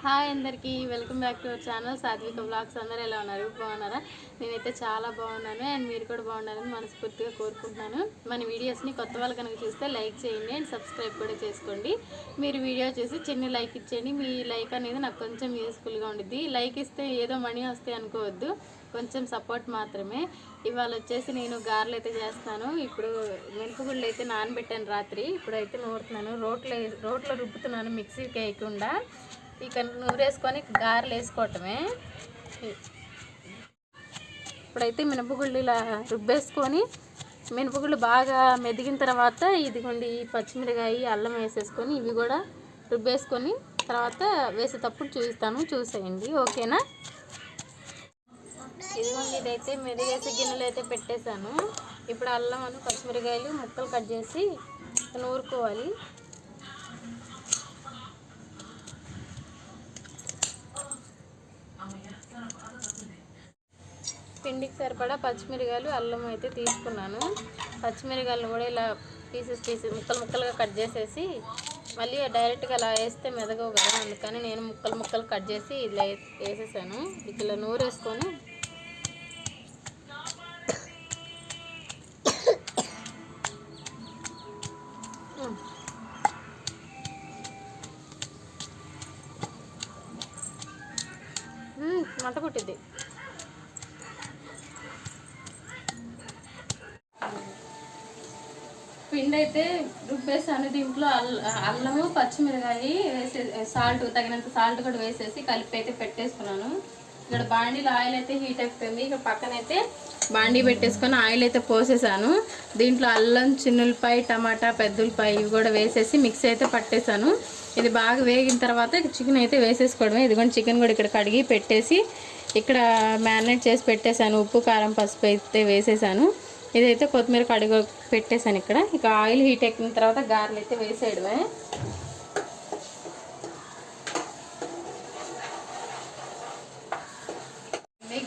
Hi అందరికీ welcome back to our channel సాత్విక blogs. అందరూ ఎలా ఉన్నారు? బాగున్నారా? నేనైతే చాలా బాగున్నాను అండ్ మీరు కూడా బాగున్నారని మనస్ఫూర్తిగా కోరుకుంటున్నాను. మన వీడియోస్ని కొత్త వాళ్ళు కనుక చూస్తే లైక్ చేయండి అండ్ సబ్స్క్రైబ్ కూడా చేసుకోండి. మీరు వీడియో చూసి చిన్న లైక్ ఇచ్చేయండి. మీ లైక్ అనేది నాకు కొంచెం యూస్ఫుల్గా ఉండిద్ది. లైక్ ఇస్తే ఏదో మనీ వస్తాయి అనుకోవద్దు, కొంచెం సపోర్ట్ మాత్రమే. ఇవాళ వచ్చేసి నేను గారెలు అయితే చేస్తాను. ఇప్పుడు మినపగుళ్ళు అయితే నానబెట్టాను రాత్రి, ఇప్పుడైతే నూరుతున్నాను. రోట్లో రుబ్బుతున్నాను, మిక్సీకి వేయకుండా. ఇక నూరేసుకొని గారెలు వేసుకోవటమే. ఇప్పుడైతే మినపగుళ్ళు ఇలా రుబ్బేసుకొని మినపగుళ్ళు బాగా మెదిగిన తర్వాత ఇదిగోండి పచ్చిమిరకాయ అల్లం వేసేసుకొని ఇవి కూడా రుబ్బేసుకొని తర్వాత వేసేటప్పుడు చూసేయండి, ఓకేనా? ఇదిగోండి ఇదైతే మెదిగేసి గిన్నెలు అయితే పెట్టేశాను. ఇప్పుడు అల్లం పచ్చిమిరకాయలు ముక్కలు కట్ చేసి నూరుకోవాలి. పిండికి సరిపడా పచ్చిమిరకాయలు అల్లం అయితే తీసుకున్నాను. పచ్చిమిరకాయలు కూడా ఇలా పీసెస్ ముక్కలుగా కట్ చేసేసి మళ్ళీ డైరెక్ట్గా అలా వేస్తే మెదగవు కదా, అందుకని నేను ముక్కలు కట్ చేసి ఇలా వేసేసాను. ఇలా నూరేసుకొని మంట పుట్టిద్ది. పిండి అయితే రుబ్బేసాను. దీంట్లో అల్లము పచ్చిమిరకాయ వేసే తగినంత సాల్ట్ కూడా వేసేసి కలిపి అయితే పెట్టేసుకున్నాను. ఇక్కడ బాండీలో ఆయిల్ అయితే హీట్ అయిపోయింది. ఇక్కడ పక్కనైతే బాండీ పెట్టేసుకొని ఆయిల్ అయితే పోసేసాను. దీంట్లో అల్లం, చిన్నులపాయ, టమాటా, పెద్దలపాయ ఇవి కూడా వేసేసి మిక్స్ అయితే పట్టేశాను. ఇది బాగా వేగిన తర్వాత చికెన్ అయితే వేసేసుకోవడమే. ఇదిగోండి చికెన్ కూడా ఇక్కడ కడిగి పెట్టేసి ఇక్కడ మ్యారినేట్ చేసి పెట్టేశాను. ఉప్పు, కారం, పసుపు అయితే వేసేసాను. ఇదైతే కొత్తిమీర కడిగి పెట్టేశాను ఇక్కడ. ఇక ఆయిల్ హీట్ ఎక్కిన తర్వాత గారెలు అయితే వేసేయడమే.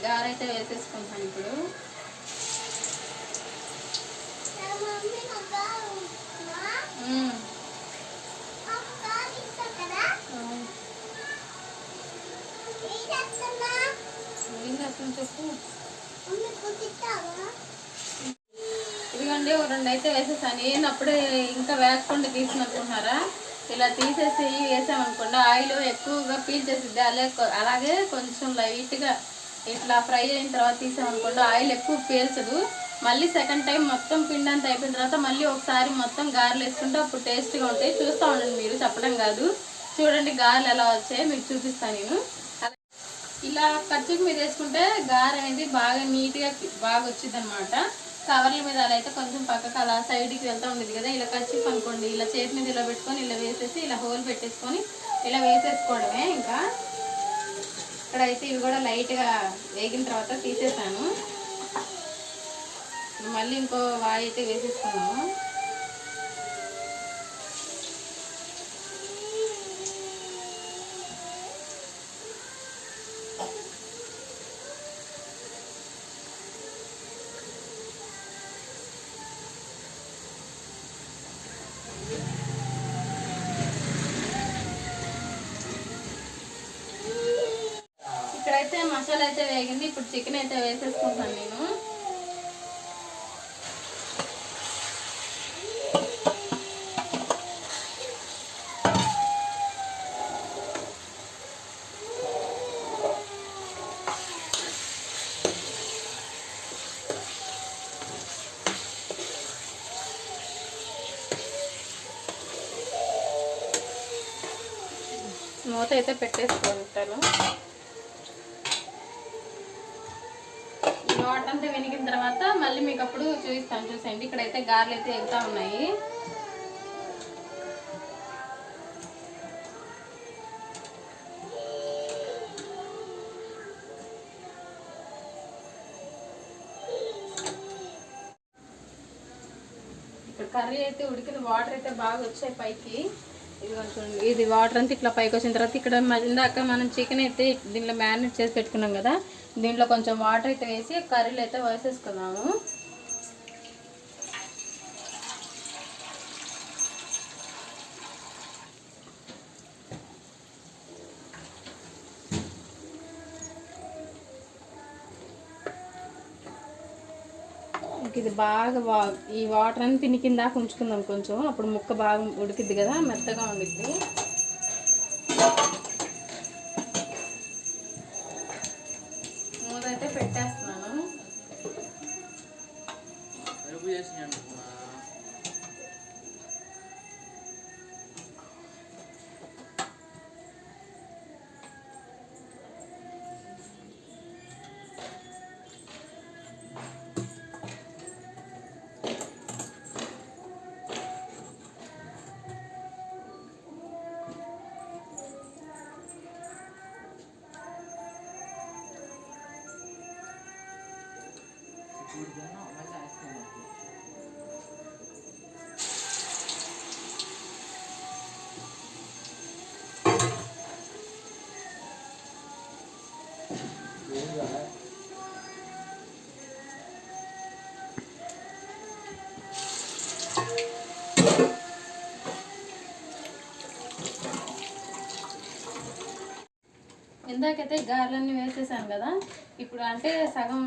గారె అయితే వేసేసుకుంటాను ఇప్పుడు. చెప్పు. ఇదిగోండి రెండు అయితే వేసేసాను. నేను అప్పుడే ఇంకా వేగకుండా తీసినట్టున్నారా, ఇలా తీసేసి వేసామనుకోండి ఆయిల్ ఎక్కువగా పీల్చేసిద్ది. అలాగే కొంచెం లైట్గా ఇట్లా ఫ్రై అయిన తర్వాత తీసామనుకోండి ఆయిల్ ఎక్కువ పీల్చదు. మళ్ళీ సెకండ్ టైం మొత్తం పిండి అంతా అయిపోయిన తర్వాత మళ్ళీ ఒకసారి మొత్తం గారెలు వేసుకుంటే అప్పుడు టేస్ట్గా ఉంటాయి. చూస్తూ ఉండండి, మీరు చెప్పడం కాదు. చూడండి గారెలు ఎలా వచ్చాయో మీకు చూపిస్తాను నేను. ఇలా కర్చీఫ్ మీద వేసుకుంటే గారె అనేది బాగా నీట్గా బాగా వచ్చింది అనమాట. కవర్ల మీద అలా అయితే కొంచెం పక్కకు అలా సైడ్కి వెళ్తూ ఉండేది కదా. ఇలా కర్చీఫ్ అనుకోండి, ఇలా చేతి మీద ఇలా పెట్టుకొని ఇలా వేసేసి ఇలా హోల్ పెట్టేసుకొని ఇలా వేసేసుకోవడమే. ఇంకా ఇక్కడైతే ఇవి కూడా లైట్గా వేగిన తర్వాత తీసేసాను. మళ్ళీ ఇంకో వాయి అయితే వేసేసుకున్నాము. ఇక్కడైతే మసాలా అయితే వేగింది. ఇప్పుడు చికెన్ అయితే వేసేసుకుంటాను నేను. మూత అయితే పెట్టేసుకుంటాను. వాటర్ అంతా వెనిగిన తర్వాత మళ్ళీ మీకు అప్పుడు చూపిస్తాను, చూసేయండి. ఇక్కడైతే గారెలు అయితే ఎగుతా ఉన్నాయి. ఇక్కడ కర్రీ అయితే ఉడికిన వాటర్ అయితే బాగా వచ్చాయి పైకి. ఇది చూడండి, ఇది వాటర్ అంతా ఇట్లా పైకి వచ్చిన తర్వాత ఇక్కడ ఇందాక మనం చికెన్ అయితే దీంట్లో మ్యారినేట్ చేసి పెట్టుకున్నాం కదా, దీంట్లో కొంచెం వాటర్ అయితే వేసి కర్రీలు అయితే వేసేసుకున్నాము. ఇది బాగా ఈ వాటర్ అని తినికిందాక ఉంచుకుందాం కొంచెం, అప్పుడు ముక్క బాగా ఉడికిద్ది కదా, మెత్తగా ఉండిద్ది. మూదైతే పెట్టేస్తున్నాను. ఇందాకైతే గారెలన్నీ వేసేసాను కదా, ఇప్పుడు అంటే సగం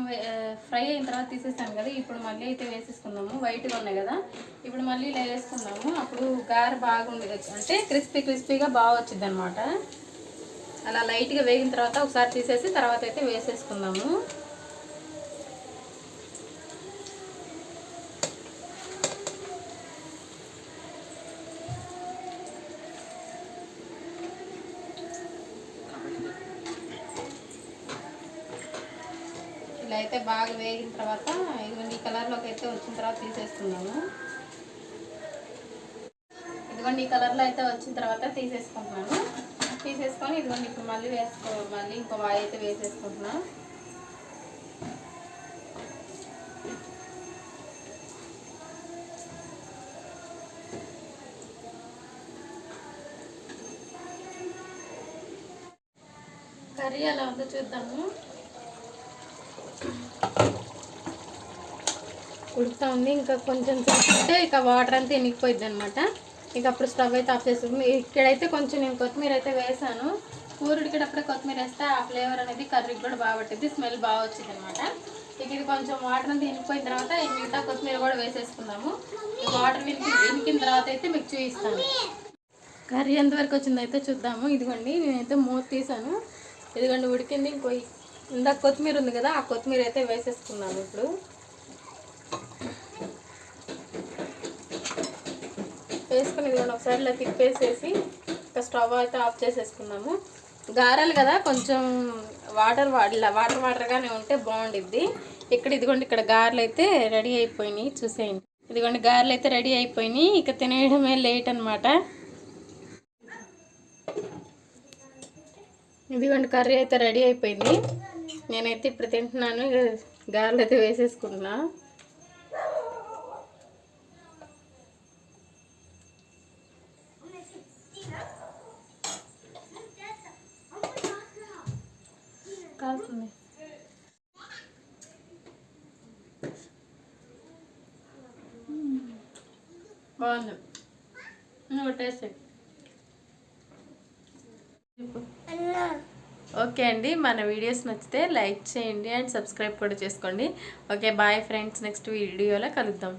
ఫ్రై అయిన తర్వాత తీసేసాను కదా, ఇప్పుడు మళ్ళీ అయితే వేసేసుకుందాము. వైట్గా ఉన్నాయి కదా, ఇప్పుడు మళ్ళీ ఇలా వేసుకుందాము. అప్పుడు గారె బాగుంది అంటే క్రిస్పీగా బాగా వచ్చింది అనమాట. అలా లైట్గా వేగిన తర్వాత ఒకసారి తీసేసి తర్వాత అయితే వేసేసుకుందాము. ఇలా అయితే బాగా వేగిన తర్వాత ఇదిగోండి ఈ కలర్లోకి అయితే వచ్చిన తర్వాత తీసేసుకుందాము. ఇదిగోండి ఈ కలర్లో అయితే వచ్చిన తర్వాత తీసేసుకుంటున్నాను. తీసేసుకొని ఇదిగోండి ఇప్పుడు మళ్ళీ ఇంకో వాయి అయితే వేసేసుకుంటున్నాను. కర్రీ ఎలా ఉందో చూద్దాము. ఉడుకుతా ఉంది, ఇంకా కొంచెం సేపు ఇక వాటర్ అంతా ఎనిగిపోయింది అనమాట. ఇక అప్పుడు స్టవ్ అయితే ఆఫ్ చేస్తుంది. ఇక్కడైతే కొంచెం నేను కొత్తిమీర అయితే వేసాను. కూర ఉడికేటప్పుడే కొత్తిమీర వేస్తే ఆ ఫ్లేవర్ అనేది కర్రీకి కూడా బాగా పట్టింది, స్మెల్ బాగా వచ్చింది అనమాట. ఇక ఇది కొంచెం వాటర్ అంతా ఎనిగిపోయిన తర్వాత మిగతా కొత్తిమీర కూడా వేసేసుకుందాము. ఈ వాటర్ ఎనికిన తర్వాత అయితే మీకు చూపిస్తాను. కర్రీ ఎంతవరకు వచ్చిందో అయితే చూద్దాము. ఇదిగోండి నేనైతే మూత తీసాను. ఇదిగోండి ఉడికింది. ఇందాక కొత్తిమీర ఉంది కదా, ఆ కొత్తిమీర అయితే వేసేసుకున్నాము. ఇప్పుడు వేసుకుని ఇదిగోండి ఒకసారి ఇలా తిప్పేసేసి ఇంకా స్టవ్ అయితే ఆఫ్ చేసేసుకున్నాము. గారెలు కదా, కొంచెం వాటర్గానే ఉంటే బాగుండిద్ది. ఇదిగోండి ఇక్కడ గారెలు అయితే రెడీ అయిపోయినాయి, చూసేయండి. ఇదిగోండి గారెలు అయితే రెడీ అయిపోయినాయి, ఇక తినేయడమే లేట్ అనమాట. ఇదిగోండి కర్రీ అయితే రెడీ అయిపోయింది. నేనైతే ఇప్పుడు తింటున్నాను. గారెలు అయితే వేసేసుకుంటున్నా. కాల్తుంది బాగుంది. టేస్ట్ ఓకే అండి. మన వీడియోస్ నచ్చితే లైక్ చేయండి అండ్ సబ్స్క్రైబ్ కూడా చేసుకోండి. ఓకే బాయ్ ఫ్రెండ్స్, నెక్స్ట్ వీడియోలో కలుద్దాం.